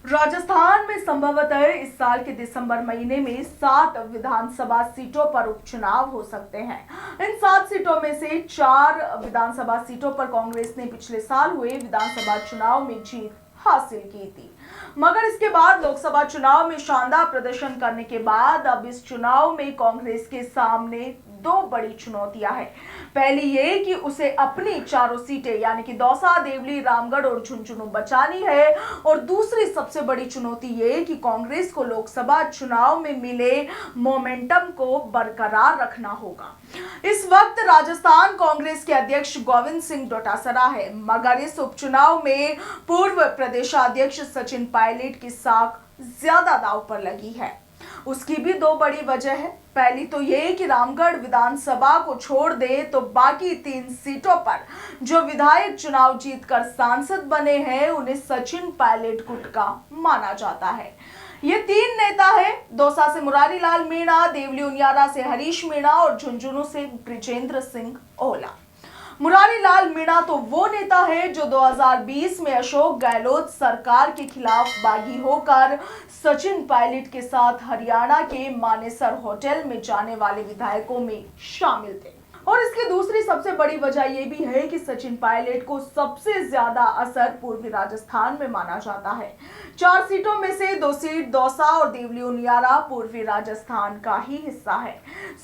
राजस्थान में संभवतः इस साल के दिसंबर महीने में 7 विधानसभा सीटों पर उपचुनाव हो सकते हैं। इन 7 सीटों में से 4 विधानसभा सीटों पर कांग्रेस ने पिछले साल हुए विधानसभा चुनाव में जीत हासिल की थी, मगर इसके बाद लोकसभा चुनाव में शानदार प्रदर्शन करने के बाद अब इस चुनाव में कांग्रेस के सामने 2 बड़ी चुनौतियां हैं। पहली ये कि उसे अपनी चारों सीटें यानी कि दौसा, देवली, रामगढ़ और झुंझुनू बचानी है, और दूसरी सबसे बड़ी चुनौती ये कि कांग्रेस को लोकसभा चुनाव में मिले मोमेंटम को बरकरार रखना होगा। इस वक्त राजस्थान कांग्रेस के अध्यक्ष गोविंद सिंह डोटासरा है, मगर इस उपचुनाव में पूर्व प्रदेशाध्यक्ष सचिन पायलट की साख ज्यादा दांव पर लगी है। उसकी भी 2 बड़ी वजह है। पहली तो ये कि रामगढ़ विधानसभा को छोड़ दे तो बाकी 3 सीटों पर जो विधायक चुनाव जीतकर सांसद बने हैं उन्हें सचिन पायलट गुट का माना जाता है। ये 3 नेता है, दौसा से मुरारी लाल मीणा, देवली उनियारा से हरीश मीणा और झुंझुनू से बृजेंद्र सिंह ओला। मुरारी लाल मीणा तो वो नेता है जो 2020 में अशोक गहलोत सरकार के खिलाफ बागी होकर सचिन पायलट के साथ हरियाणा के मानेसर होटल में जाने वाले विधायकों में शामिल थे। और इसकी दूसरी सबसे बड़ी वजह यह भी है कि सचिन पायलट को सबसे ज्यादा असर पूर्वी राजस्थान में माना जाता है। 4 सीटों में से 2 सीट दौसा और देवली उनियारा पूर्वी राजस्थान का ही हिस्सा है।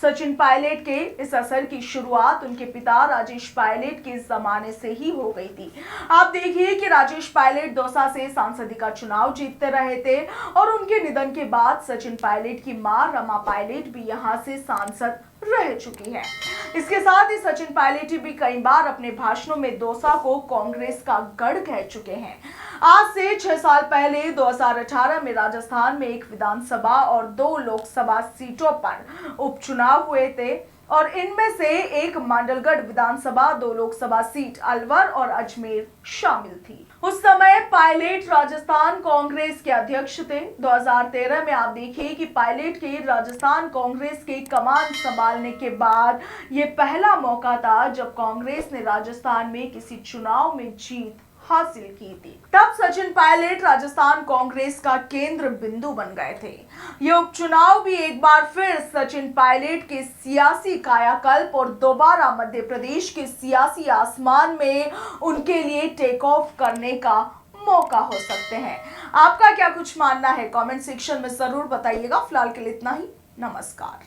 सचिन पायलट के इस असर की शुरुआत उनके पिता राजेश पायलट के जमाने से ही हो गई थी। आप देखिए कि राजेश पायलट दौसा से सांसदी का चुनाव जीतते रहे थे और उनके निधन के बाद सचिन पायलट की मां रमा पायलट भी यहां से सांसद रह चुकी है। इसके साथ ही सचिन पायलट भी कई बार अपने भाषणों में दौसा को कांग्रेस का गढ़ कह चुके हैं। आज से 6 साल पहले 2018 में राजस्थान में 1 विधानसभा और 2 लोकसभा सीटों पर उपचुनाव हुए थे और इनमें से एक मांडलगढ़ विधानसभा, 2 लोकसभा सीट अलवर और अजमेर शामिल थी। उस समय पायलट राजस्थान कांग्रेस के अध्यक्ष थे। 2013 में आप देखिए कि पायलट के राजस्थान कांग्रेस के कमान संभालने के बाद ये पहला मौका था जब कांग्रेस ने राजस्थान में किसी चुनाव में जीत हासिल की थी। तब सचिन पायलट राजस्थान कांग्रेस का केंद्र बिंदु बन गए थे। यह उपचुनाव भी एक बार फिर सचिन पायलट के सियासी कायाकल्प और दोबारा मध्य प्रदेश के सियासी आसमान में उनके लिए टेक ऑफ करने का मौका हो सकते हैं। आपका क्या कुछ मानना है कमेंट सेक्शन में जरूर बताइएगा। फिलहाल के लिए इतना ही। नमस्कार।